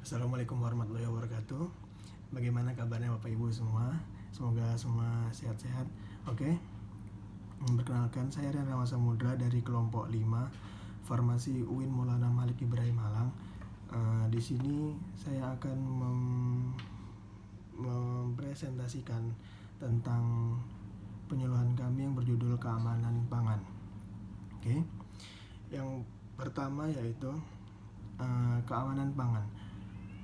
Assalamualaikum warahmatullahi wabarakatuh. Bagaimana kabarnya Bapak Ibu semua? Semoga semua sehat-sehat. Oke. Perkenalkan, saya Rian Samudra dari kelompok 5 Farmasi UIN Maulana Malik Ibrahim Malang. Di sini saya akan mempresentasikan tentang penyuluhan kami yang berjudul keamanan pangan. Oke. Yang pertama yaitu keamanan pangan.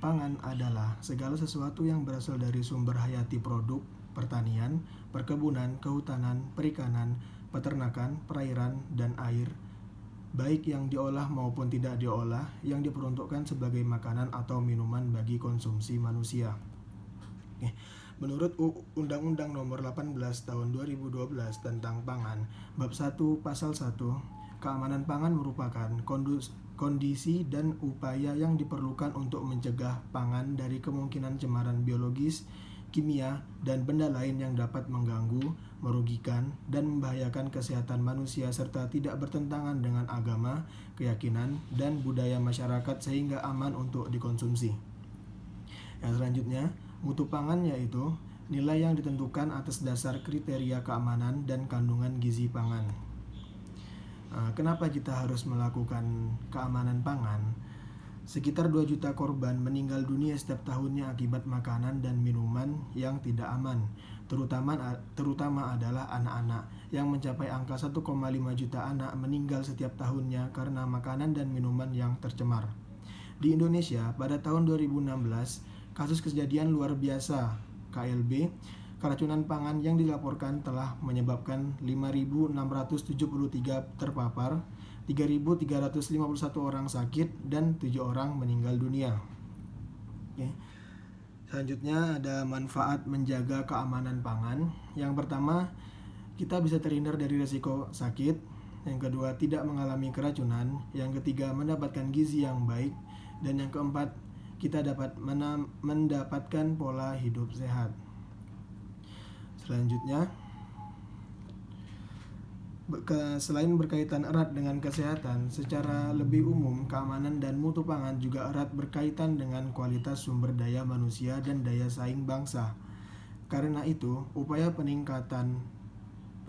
Pangan adalah segala sesuatu yang berasal dari sumber hayati produk pertanian, perkebunan, kehutanan, perikanan, peternakan, perairan, dan air, baik yang diolah maupun tidak diolah, yang diperuntukkan sebagai makanan atau minuman bagi konsumsi manusia. Menurut Undang-Undang Nomor 18 Tahun 2012 tentang Pangan, Bab 1 Pasal 1, keamanan pangan merupakan kondisi dan upaya yang diperlukan untuk mencegah pangan dari kemungkinan cemaran biologis, kimia, dan benda lain yang dapat mengganggu, merugikan, dan membahayakan kesehatan manusia serta tidak bertentangan dengan agama, keyakinan, dan budaya masyarakat sehingga aman untuk dikonsumsi. Yang selanjutnya, mutu pangan yaitu nilai yang ditentukan atas dasar kriteria keamanan dan kandungan gizi pangan. Kenapa kita harus melakukan keamanan pangan? Sekitar 2 juta korban meninggal dunia setiap tahunnya akibat makanan dan minuman yang tidak aman, terutama adalah anak-anak, yang mencapai angka 1,5 juta anak meninggal setiap tahunnya karena makanan dan minuman yang tercemar. Di Indonesia, pada tahun 2016, kasus kejadian luar biasa KLB keracunan pangan yang dilaporkan telah menyebabkan 5.673 terpapar, 3.351 orang sakit, dan 7 orang meninggal dunia. Oke. Selanjutnya ada manfaat menjaga keamanan pangan. Yang pertama, kita bisa terhindar dari risiko sakit. Yang kedua, tidak mengalami keracunan. Yang ketiga, mendapatkan gizi yang baik. Dan yang keempat, kita dapat mendapatkan pola hidup sehat. Selanjutnya, selain berkaitan erat dengan kesehatan, secara lebih umum keamanan dan mutu pangan juga erat berkaitan dengan kualitas sumber daya manusia dan daya saing bangsa. Karena itu, upaya peningkatan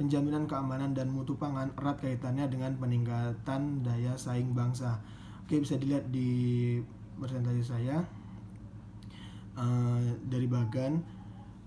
penjaminan keamanan dan mutu pangan erat kaitannya dengan peningkatan daya saing bangsa. Oke, bisa dilihat di presentasi saya dari bagan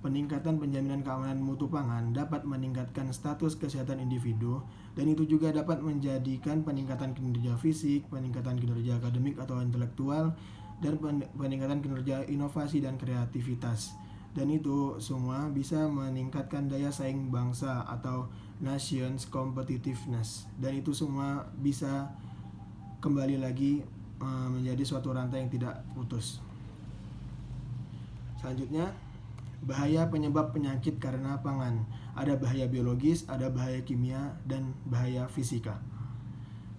peningkatan penjaminan keamanan mutu pangan dapat meningkatkan status kesehatan individu, dan itu juga dapat menjadikan peningkatan kinerja fisik, peningkatan kinerja akademik atau intelektual, dan peningkatan kinerja inovasi dan kreativitas. Dan itu semua bisa meningkatkan daya saing bangsa atau nations competitiveness. Dan itu semua bisa kembali lagi menjadi suatu rantai yang tidak putus. Selanjutnya, bahaya penyebab penyakit karena pangan. Ada bahaya biologis, ada bahaya kimia, dan bahaya fisika.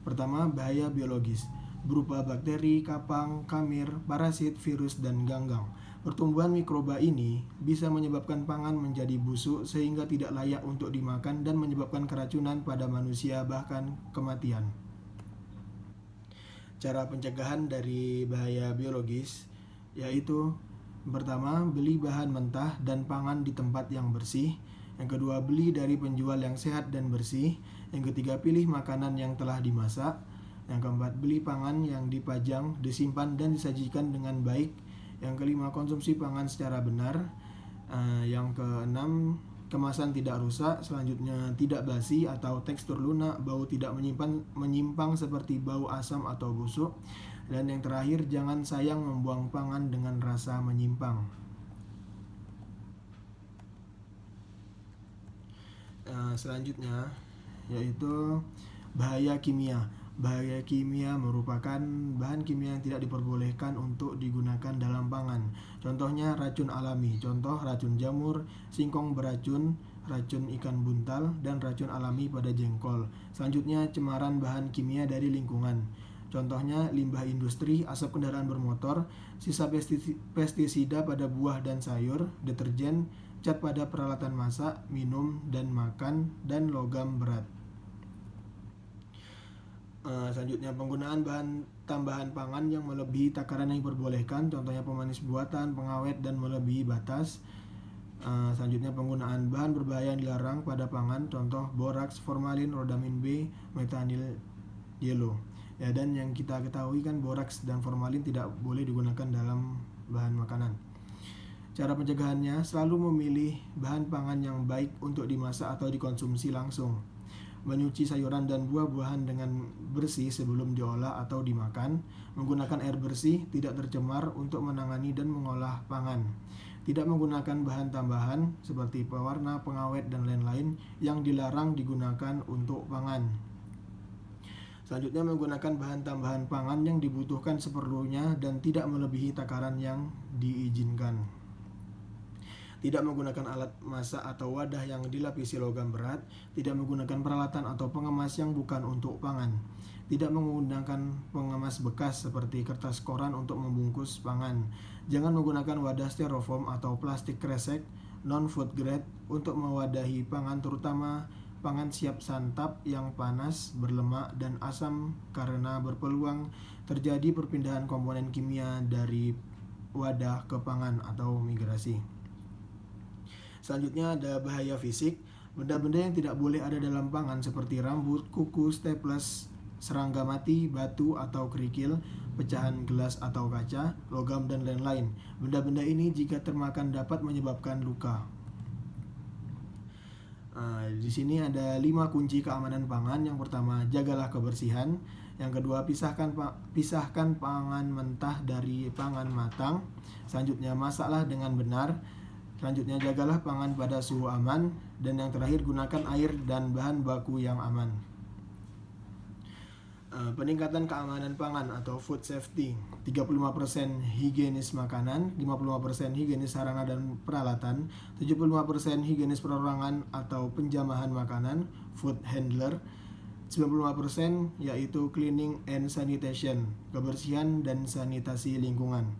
Pertama, bahaya biologis berupa bakteri, kapang, kamir, parasit, virus, dan ganggang. Pertumbuhan mikroba ini bisa menyebabkan pangan menjadi busuk sehingga tidak layak untuk dimakan dan menyebabkan keracunan pada manusia, bahkan kematian. Cara pencegahan dari bahaya biologis yaitu: pertama, beli bahan mentah dan pangan di tempat yang bersih. Yang kedua, beli dari penjual yang sehat dan bersih. Yang ketiga, pilih makanan yang telah dimasak. Yang keempat, beli pangan yang dipajang, disimpan, dan disajikan dengan baik. Yang kelima, konsumsi pangan secara benar. Yang keenam, kemasan tidak rusak. Selanjutnya, tidak basi atau tekstur lunak, bau tidak menyimpang seperti bau asam atau busuk. Dan yang terakhir, jangan sayang membuang pangan dengan rasa menyimpang. Selanjutnya yaitu bahaya kimia. Bahaya kimia merupakan bahan kimia yang tidak diperbolehkan untuk digunakan dalam pangan. Contohnya racun alami, contoh racun jamur, singkong beracun, racun ikan buntal, dan racun alami pada jengkol. Selanjutnya, cemaran bahan kimia dari lingkungan. Contohnya limbah industri, asap kendaraan bermotor, sisa pestisida pada buah dan sayur, deterjen, cat pada peralatan masak, minum, dan makan, dan logam berat. Selanjutnya, penggunaan bahan tambahan pangan yang melebihi takaran yang diperbolehkan, contohnya pemanis buatan, pengawet, dan melebihi batas. Selanjutnya, penggunaan bahan berbahaya yang dilarang pada pangan, contoh boraks, formalin, rodamin B, metanil yellow. Ya, dan yang kita ketahui kan boraks dan formalin tidak boleh digunakan dalam bahan makanan. Cara pencegahannya, selalu memilih bahan pangan yang baik untuk dimasak atau dikonsumsi langsung. Menyuci sayuran dan buah-buahan dengan bersih sebelum diolah atau dimakan. Menggunakan air bersih, tidak tercemar untuk menangani dan mengolah pangan. Tidak menggunakan bahan tambahan seperti pewarna, pengawet, dan lain-lain yang dilarang digunakan untuk pangan. Selanjutnya, menggunakan bahan tambahan pangan yang dibutuhkan seperlunya dan tidak melebihi takaran yang diizinkan. Tidak menggunakan alat masak atau wadah yang dilapisi logam berat, tidak menggunakan peralatan atau pengemas yang bukan untuk pangan, tidak menggunakan pengemas bekas seperti kertas koran untuk membungkus pangan. Jangan menggunakan wadah styrofoam atau plastik kresek non-food grade untuk mewadahi pangan, terutama pangan siap santap yang panas, berlemak, dan asam karena berpeluang terjadi perpindahan komponen kimia dari wadah ke pangan atau migrasi. Selanjutnya ada bahaya fisik. Benda-benda yang tidak boleh ada dalam pangan seperti rambut, kuku, staples, serangga mati, batu atau kerikil, pecahan gelas atau kaca, logam, dan lain-lain. Benda-benda ini jika termakan dapat menyebabkan luka. Di sini ada 5 kunci keamanan pangan. Yang pertama, jagalah kebersihan. Yang kedua, pisahkan pangan mentah dari pangan matang. Selanjutnya, masaklah dengan benar. Selanjutnya, jagalah pangan pada suhu aman. Dan yang terakhir, gunakan air dan bahan baku yang aman. Peningkatan keamanan pangan atau food safety, 35% higienis makanan, 55% higienis sarana dan peralatan, 75% higienis perorangan atau penjamahan makanan, food handler, 95% yaitu cleaning and sanitation, kebersihan dan sanitasi lingkungan.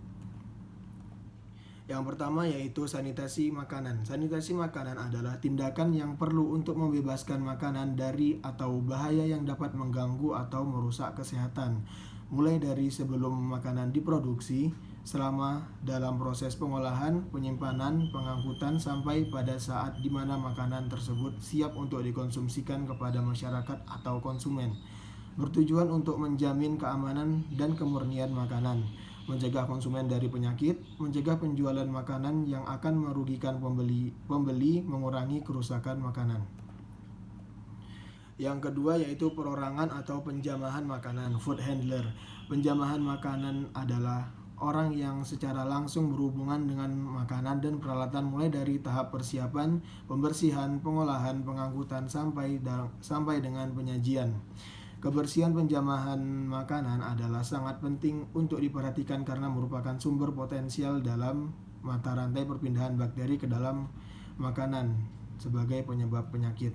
Yang pertama yaitu sanitasi makanan. Sanitasi makanan adalah tindakan yang perlu untuk membebaskan makanan dari atau bahaya yang dapat mengganggu atau merusak kesehatan, mulai dari sebelum makanan diproduksi, selama dalam proses pengolahan, penyimpanan, pengangkutan, sampai pada saat di mana makanan tersebut siap untuk dikonsumsikan kepada masyarakat atau konsumen, bertujuan untuk menjamin keamanan dan kemurnian makanan, mencegah konsumen dari penyakit, mencegah penjualan makanan yang akan merugikan pembeli, mengurangi kerusakan makanan. Yang kedua yaitu perorangan atau penjamahan makanan, food handler. Penjamahan makanan adalah orang yang secara langsung berhubungan dengan makanan dan peralatan mulai dari tahap persiapan, pembersihan, pengolahan, pengangkutan sampai dengan penyajian. Kebersihan penjamahan makanan adalah sangat penting untuk diperhatikan karena merupakan sumber potensial dalam mata rantai perpindahan bakteri ke dalam makanan sebagai penyebab penyakit.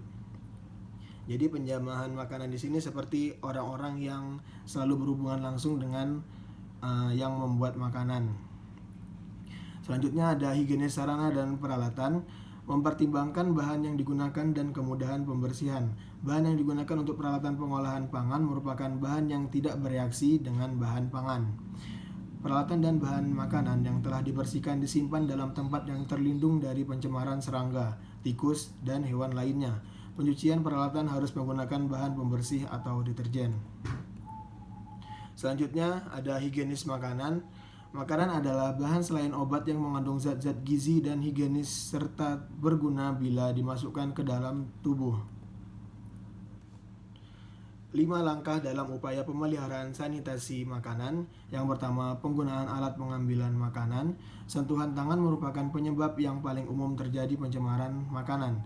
Jadi penjamahan makanan di sini seperti orang-orang yang selalu berhubungan langsung dengan yang membuat makanan. Selanjutnya ada higienis sarana dan peralatan. Mempertimbangkan bahan yang digunakan dan kemudahan pembersihan. Bahan yang digunakan untuk peralatan pengolahan pangan merupakan bahan yang tidak bereaksi dengan bahan pangan. Peralatan dan bahan makanan yang telah dibersihkan disimpan dalam tempat yang terlindung dari pencemaran serangga, tikus, dan hewan lainnya. Pencucian peralatan harus menggunakan bahan pembersih atau deterjen. Selanjutnya ada higienis makanan. Makanan adalah bahan selain obat yang mengandung zat-zat gizi dan higienis serta berguna bila dimasukkan ke dalam tubuh. 5 langkah dalam upaya pemeliharaan sanitasi makanan. Yang pertama, penggunaan alat pengambilan makanan. Sentuhan tangan merupakan penyebab yang paling umum terjadi pencemaran makanan.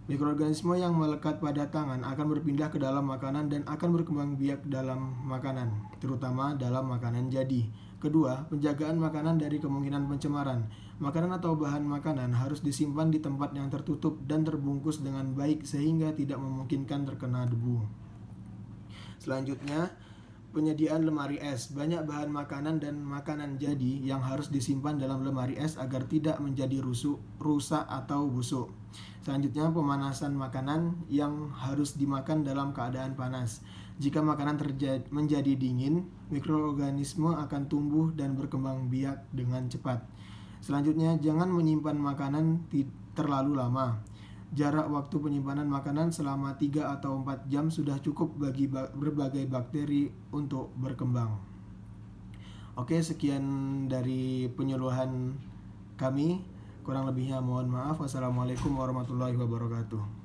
Mikroorganisme yang melekat pada tangan akan berpindah ke dalam makanan dan akan berkembang biak dalam makanan, terutama dalam makanan jadi. Kedua, penjagaan makanan dari kemungkinan pencemaran. Makanan atau bahan makanan harus disimpan di tempat yang tertutup dan terbungkus dengan baik sehingga tidak memungkinkan terkena debu. Selanjutnya, penyediaan lemari es. Banyak bahan makanan dan makanan jadi yang harus disimpan dalam lemari es agar tidak menjadi rusak atau busuk. Selanjutnya, pemanasan makanan yang harus dimakan dalam keadaan panas. Jika makanan menjadi dingin, mikroorganisme akan tumbuh dan berkembang biak dengan cepat. Selanjutnya, jangan menyimpan makanan terlalu lama. Jarak waktu penyimpanan makanan selama 3 atau 4 jam sudah cukup bagi berbagai bakteri untuk berkembang. Oke, sekian dari penyuluhan kami. Kurang lebihnya mohon maaf. Wassalamualaikum warahmatullahi wabarakatuh.